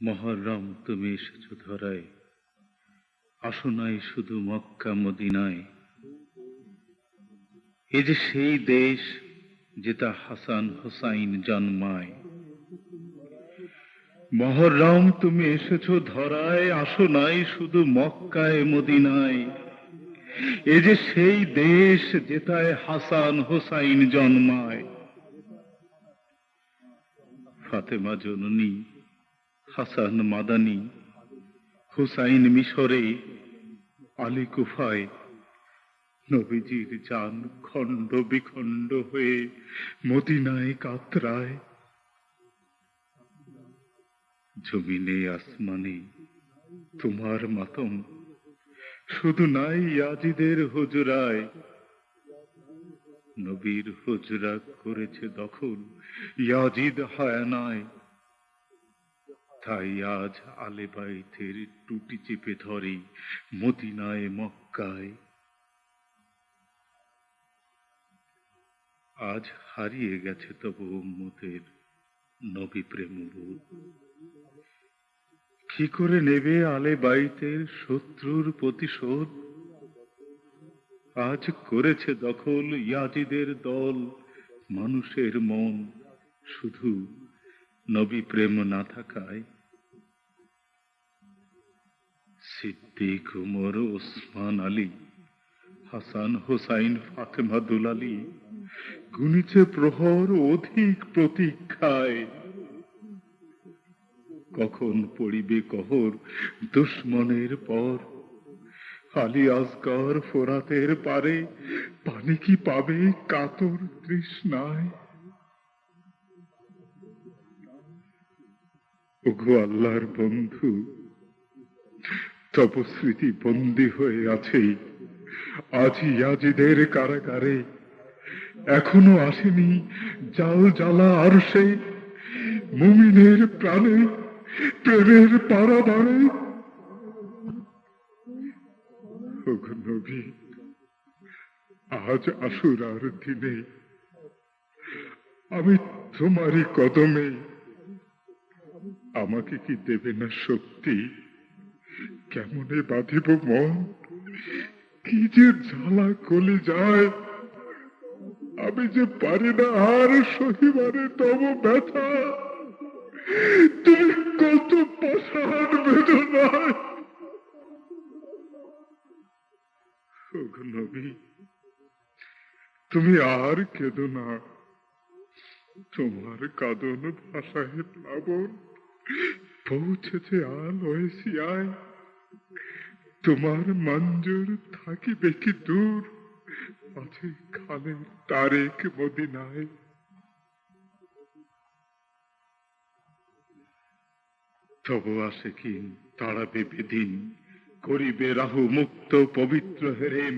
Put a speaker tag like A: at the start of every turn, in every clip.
A: মহররম তুমি এসেছ ধরায়, আসো নাই শুধু মক্কা মদিনায়। এ যে সেই দেশ যেটা হাসান হোসাইন জন্মায়। মহররম তুমি এসেছ ধরায়, আসো নাই শুধু মক্কায় মদিনায়। এ যে সেই দেশ যেটায় হাসান হোসাইন জন্মায়। ফাতেমা জননী, হাসান মাদানী, হুসাইন মিশরে, আলী কুফায়। নবীজির জান খণ্ড বিখণ্ড হয়ে মদিনায় কাতরায়। জমিনে আসমানে তোমার মাতম, শুধু নাই ইয়াজিদের হুজরায়। নবীর হুজরা করেছে দখল ইয়াজিদ হায়ানায়। তাই আজ আলে বাইতের টুটি চেপে ধরে মদিনায় মক্কায়। আজ হারিয়ে গেছে তবু উম্মতের নবী প্রেমবোধ। কি করে নেবে আলে বাইতের শত্রুর প্রতিশোধ? আজ করেছে দখল ইয়াজিদের দল মানুষের মন, শুধু নবী প্রেম না থাকায়। সিদ্দিক, উমর, ওসমান আলী, হাসান হোসাইন, ফাতেমা দুলালী গুনিছে প্রহর অধিক প্রতীক্ষায়। কখন পড়িবে কহর দুশ্মনের পর? আলী আসগর ফোরাতের পারে পানি কি পাবে কাতর তৃষ্ণায়? ওগো আল্লাহর বন্ধু, তব স্মৃতি বন্দী হয়ে আছে আজ ইয়াজিদের কারাগারে। এখনো আসেনি জাল জ্বালা আরশে, মুমিনের প্রাণে প্রেমের পারাবারে। ওগো নবী, আজ আশুরার দিনে আমি তোমারই কদমে। আমাকে কি দেবে না শক্তি? কেমনে বাঁধিব মন? কি যে জ্বালা কলি যায়, আমি যে পারি না আর সহিবারে তব ব্যথা। তুমি কত পাষাণ বেদনায়। ওগো নবী, তুমি আর কেঁদো না। তোমার কাঁদন ভাষায় প্লাবন পৌঁছেছে আলোয় সিয়ায়। তোমার মঞ্জুর থাকিবে কি দূর আছে খালের তারেক মদিনায়। তব আসে কি তাড়াবে বেদিন, করিবে রাহু মুক্ত পবিত্র হেরেম।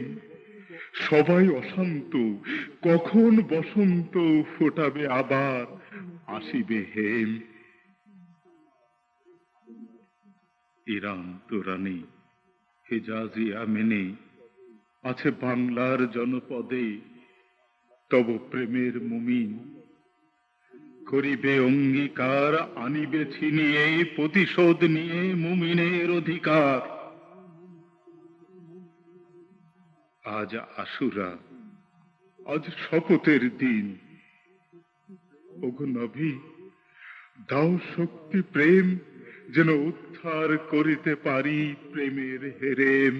A: সবাই অশান্ত, কখন বসন্ত ফোটাবে আবার আসিবে হেম। ইরান তুরানি হিজাজি আমেনে আছে বাংলার জনপদে তব প্রেমের মুমিন। করিবে অঙ্গীকার, আনিবে ছিনিয়ে প্রতিশোধ নিয়ে মুমিনের অধিকার। আজ আশুরা, আজ শপথের দিন। ওগো নবী, দাও শক্তি প্রেম, যেন উদ্ধার করিতে পারি প্রেমের হেরেম।